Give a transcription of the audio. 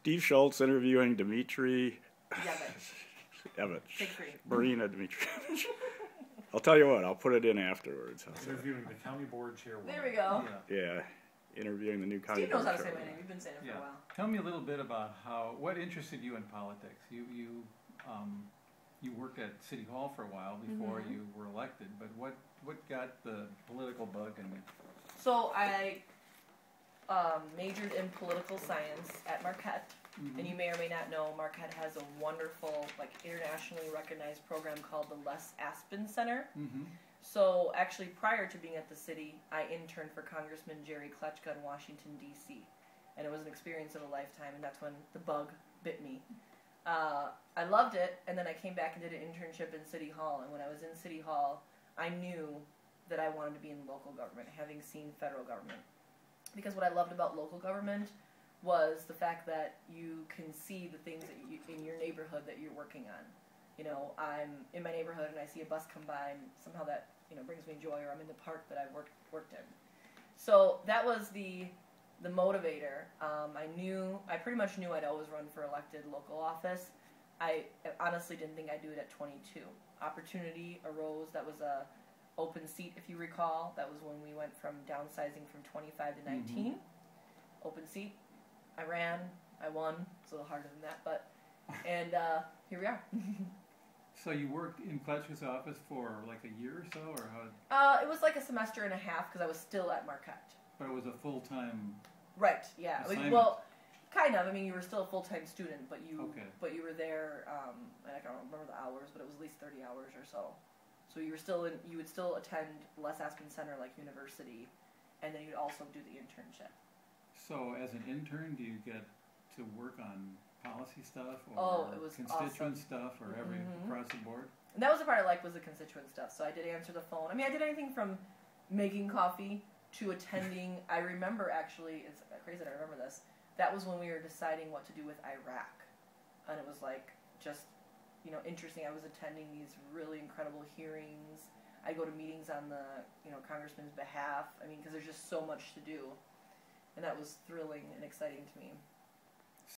Steve Schultze interviewing Dmitri. Evic. Marina Dimitrijevic. I'll tell you what, I'll put it in afterwards. Interviewing the county board chairwoman. There we go. Yeah, interviewing the new county Steve knows board how to say my chairwoman. name. You've been saying it for a while. Tell me a little bit about what interested you in politics. You worked at City Hall for a while before you were elected, but what got the political bug in you? So I majored in political science at Marquette, and you may or may not know Marquette has a wonderful, like, internationally recognized program called the Les Aspin Center. So actually, prior to being at the city, I interned for Congressman Jerry Kletchka in Washington, D.C., and it was an experience of a lifetime, and that's when the bug bit me. I loved it, and then I came back and did an internship in City Hall, and when I was in City Hall, I knew that I wanted to be in local government, having seen federal government. Because what I loved about local government was the fact that you can see the things that in your neighborhood that you're working on. You know, I'm in my neighborhood and I see a bus come by, and somehow that, you know, brings me joy, or I'm in the park that I've worked in. So that was the motivator. I pretty much knew I'd always run for elected local office. I honestly didn't think I'd do it at 22. Opportunity arose. That was a open seat, if you recall. That was when we went from downsizing from 25 to 19. Open seat. I ran. I won. It's a little harder than that, but here we are. So you worked in Kletchka's office for like a year or so, or how? It was like a semester and a half because I was still at Marquette. But it was a full-time. Right. Yeah. Well, kind of. I mean, you were still a full-time student, but you were there. I don't remember the hours, but it was at least 30 hours or so. So you would still attend Les Aspin Center like university, and then you'd also do the internship. So as an intern, do you get to work on policy stuff or it was constituent awesome. Stuff or across the board? And that was the part I liked, was the constituent stuff. So I did answer the phone. I mean, I did anything from making coffee to attending. I remember, actually, it's crazy that I remember this. That was when we were deciding what to do with Iraq, and it was like just, you know, interesting. I was attending these really incredible hearings. I go to meetings on the, you know, congressman's behalf. I mean, because there's just so much to do, and that was thrilling and exciting to me.